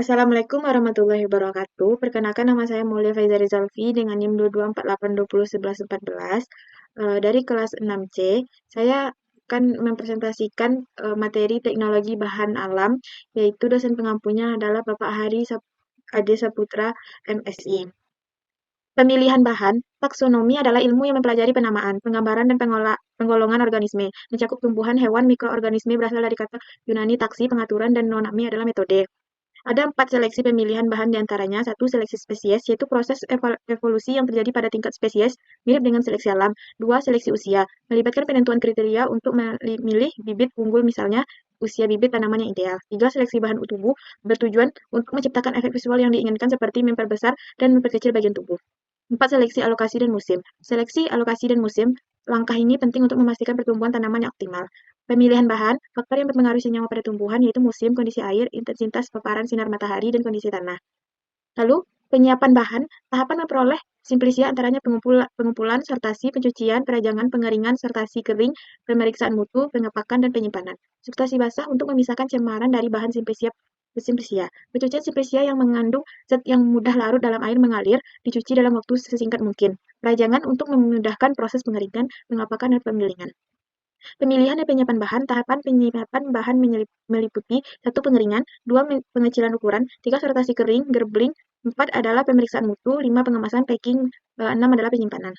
Assalamualaikum warahmatullahi wabarakatuh. Perkenalkan nama saya Mulia Faiza Rizalfi dengan NIM 2248201114 dari kelas 6C. Saya akan mempresentasikan materi teknologi bahan alam, yaitu dosen pengampunya adalah Bapak Hari Ade Saputra, MSI. Pemilihan bahan, taksonomi adalah ilmu yang mempelajari penamaan, penggambaran, dan penggolongan organisme, mencakup tumbuhan, hewan, mikroorganisme berasal dari kata Yunani taksi, pengaturan, dan nonami adalah metode. Ada 4 seleksi pemilihan bahan diantaranya. 1. Seleksi spesies, yaitu proses evolusi yang terjadi pada tingkat spesies, mirip dengan seleksi alam. 2. Seleksi usia, melibatkan penentuan kriteria untuk memilih bibit unggul, misalnya usia bibit tanaman yang ideal. 3. Seleksi bahan tubuh, bertujuan untuk menciptakan efek visual yang diinginkan seperti memperbesar dan memperkecil bagian tubuh. 4. Seleksi alokasi dan musim. Seleksi alokasi dan musim, langkah ini penting untuk memastikan pertumbuhan tanaman yang optimal. Pemilihan bahan, faktor yang mempengaruhi senyawa pada tumbuhan yaitu musim, kondisi air, intensitas paparan sinar matahari, dan kondisi tanah. Lalu, penyiapan bahan, tahapan memperoleh simplisia antaranya pengumpulan, sortasi, pencucian, perajangan, pengeringan, sortasi kering, pemeriksaan mutu, pengepakan, dan penyimpanan. Substansi basah untuk memisahkan cemaran dari bahan simplisia. Pencucian simplisia yang mengandung zat yang mudah larut dalam air mengalir, dicuci dalam waktu sesingkat mungkin. Perajangan untuk memudahkan proses pengeringan, pengepakan, dan penggilingan. Pemilihan dan penyiapan bahan, tahapan penyiapan bahan meliputi 1. Pengeringan, 2. Pengecilan ukuran, 3. Sortasi kering, gerbling, 4. adalah pemeriksaan mutu, 5. Pengemasan, packing, 6. adalah penyimpanan.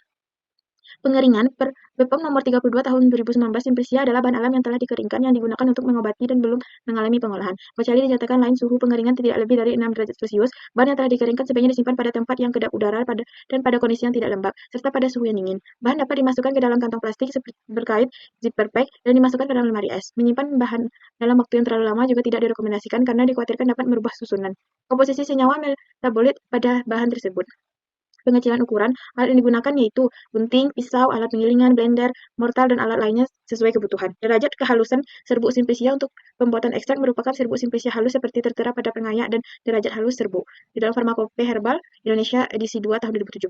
Pengeringan, BPOM nomor 32 tahun 2019, simplisia adalah bahan alam yang telah dikeringkan yang digunakan untuk mengobati dan belum mengalami pengolahan. Kecuali dinyatakan lain, suhu pengeringan tidak lebih dari 6 derajat Celcius. Bahan yang telah dikeringkan sebaiknya disimpan pada tempat yang kedap udara dan pada kondisi yang tidak lembab, serta pada suhu yang dingin. Bahan dapat dimasukkan ke dalam kantong plastik berkait zipper pack dan dimasukkan ke dalam lemari es. Menyimpan bahan dalam waktu yang terlalu lama juga tidak direkomendasikan karena dikhawatirkan dapat merubah susunan komposisi senyawa metabolit pada bahan tersebut. Pengecilan ukuran, alat yang digunakan yaitu gunting, pisau, alat penggilingan, blender, mortar, dan alat lainnya sesuai kebutuhan. Derajat kehalusan serbuk simplisia untuk pembuatan ekstrak merupakan serbuk simplisia halus seperti tertera pada pengayak dan derajat halus serbuk. Di dalam Farmakope Herbal Indonesia edisi 2 tahun 2017.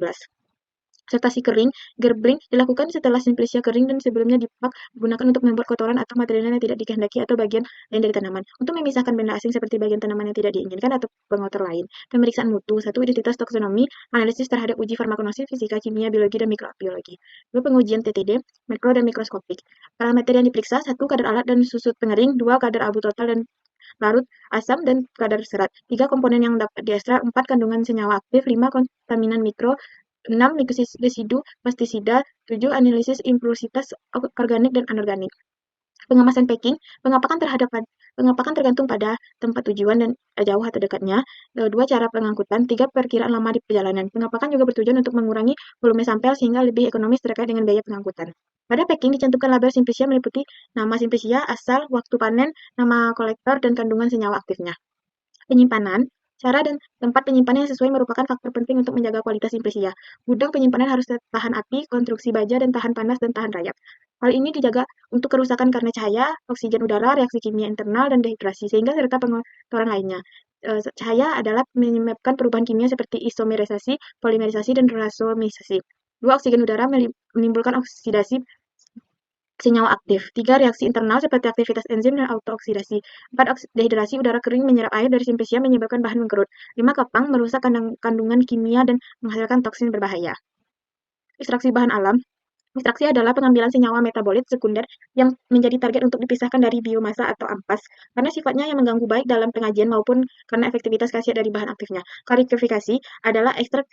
Sortasi kering, gerbling, dilakukan setelah simplisia kering dan sebelumnya dipak digunakan untuk membuat kotoran atau material yang tidak dikehendaki atau bagian lain dari tanaman. Untuk memisahkan benda asing seperti bagian tanaman yang tidak diinginkan atau pengotor lain. Pemeriksaan mutu. 1. Identitas taksonomi, analisis terhadap uji farmakonosis, fisika, kimia, biologi, dan mikrobiologi. 2. Pengujian TTD, mikro dan mikroskopik. Parameter yang diperiksa, 1. Kadar alat dan susut pengering, 2. Kadar abu total dan larut, asam, dan kadar serat. 3. Komponen yang dapat diekstrak, 4. Kandungan senyawa aktif, 5. Kontaminan mikro, 6. Residu pestisida, 7. Analisis impuritas organik dan anorganik. Pengemasan packing, pengapakan tergantung pada tempat tujuan dan jauh atau dekatnya. 2. Cara pengangkutan, 3. Perkiraan lama di perjalanan. Pengapakan juga bertujuan untuk mengurangi volume sampel sehingga lebih ekonomis terkait dengan biaya pengangkutan. Pada packing dicantumkan label simplisia meliputi nama simplisia, asal, waktu panen, nama kolektor, dan kandungan senyawa aktifnya. Penyimpanan, cara dan tempat penyimpanan yang sesuai merupakan faktor penting untuk menjaga kualitas simplisia. Gudang penyimpanan harus tahan api, konstruksi baja, dan tahan panas dan tahan rayap. Hal ini dijaga untuk kerusakan karena cahaya, oksigen udara, reaksi kimia internal, dan dehidrasi, sehingga serta pengotoran lainnya. Cahaya adalah menyebabkan perubahan kimia seperti isomerisasi, polimerisasi, dan rasomisasi. 2. Oksigen udara menimbulkan oksidasi senyawa aktif. 3. Reaksi internal seperti aktivitas enzim dan autooksidasi. 4. Dehidrasi udara kering menyerap air dari simplisia menyebabkan bahan mengkerut. 5. Kapang merusak kandungan kimia dan menghasilkan toksin berbahaya. Ekstraksi bahan alam. Ekstraksi adalah pengambilan senyawa metabolit sekunder yang menjadi target untuk dipisahkan dari biomasa atau ampas, karena sifatnya yang mengganggu baik dalam pengajian maupun karena efektivitas khasiat dari bahan aktifnya. Klarifikasi adalah ekstrak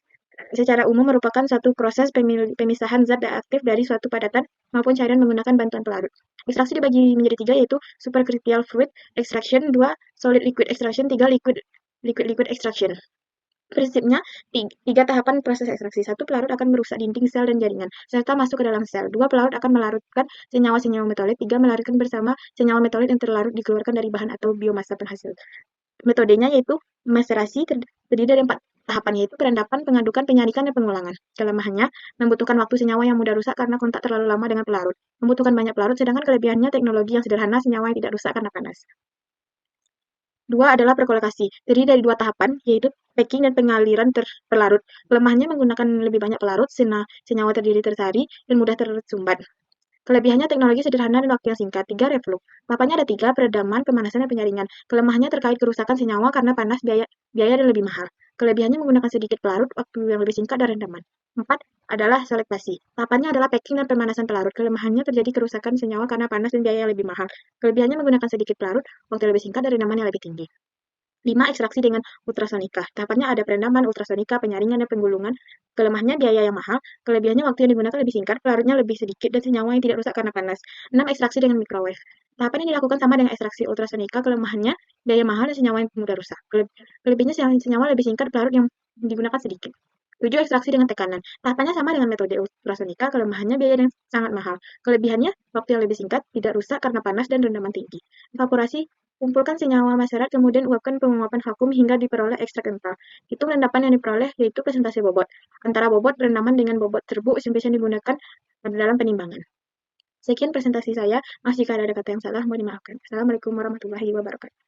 secara umum merupakan suatu proses pemisahan zat aktif dari suatu padatan maupun cairan menggunakan bantuan pelarut. Ekstraksi dibagi menjadi 3 yaitu supercritical fluid extraction, 2 solid liquid extraction, 3 liquid extraction. Prinsipnya, 3 tahapan proses ekstraksi. 1. Pelarut akan merusak dinding sel dan jaringan, serta masuk ke dalam sel. 2. Pelarut akan melarutkan senyawa-senyawa metabolit. 3. Melarutkan bersama senyawa metabolit yang terlarut dikeluarkan dari bahan atau biomasa penghasil. Metodenya yaitu maserasi, terdiri dari 4 tahapan, yaitu perendapan, pengadukan, penyarikan, dan pengulangan. Kelemahannya, membutuhkan waktu senyawa yang mudah rusak karena kontak terlalu lama dengan pelarut. Membutuhkan banyak pelarut, sedangkan kelebihannya teknologi yang sederhana, senyawa yang tidak rusak karena panas. 2 adalah perkolekasi, terdiri dari 2 tahapan, yaitu packing dan pengaliran pelarut. Kelemahannya menggunakan lebih banyak pelarut, senyawa terdiri tersari, dan mudah tersumbat. Kelebihannya teknologi sederhana dan waktu yang singkat. 3. Reflux. Papannya ada 3, peredaman, pemanasan, dan penyaringan. Kelemahannya terkait kerusakan senyawa karena panas, biaya dan lebih mahal. Kelebihannya menggunakan sedikit pelarut, waktu yang lebih singkat, dan rendaman. 4 adalah selektasi. Papannya adalah packing dan pemanasan pelarut. Kelemahannya terjadi kerusakan senyawa karena panas dan biaya yang lebih mahal. Kelebihannya menggunakan sedikit pelarut, waktu yang lebih singkat, dan rendaman yang lebih tinggi. 5. Ekstraksi dengan ultrasonika. Tahapannya ada perendaman, ultrasonika, penyaringan, dan penggulungan. Kelemahannya biaya yang mahal. Kelebihannya waktu yang digunakan lebih singkat, pelarutnya lebih sedikit, dan senyawa yang tidak rusak karena panas. 6. Ekstraksi dengan microwave. Tahapan yang dilakukan sama dengan ekstraksi ultrasonika. Kelemahannya biaya mahal dan senyawa yang mudah rusak. Kelebihannya senyawa lebih singkat, pelarut yang digunakan sedikit. 7. Ekstraksi dengan tekanan. Tahapannya sama dengan metode ultrasonika. Kelemahannya biaya yang sangat mahal. Kelebihannya waktu yang lebih singkat, tidak rusak karena panas, dan rendaman tinggi. Evaporasi. Kumpulkan senyawa masyarakat, kemudian uapkan penguapan vakum hingga diperoleh ekstrak kental. Hitung rendapan yang diperoleh, yaitu presentasi bobot. Antara bobot rendaman dengan bobot serbuk yang digunakan pada dalam penimbangan. Sekian presentasi saya. Jika ada kata yang salah, mohon dimaafkan. Assalamualaikum warahmatullahi wabarakatuh.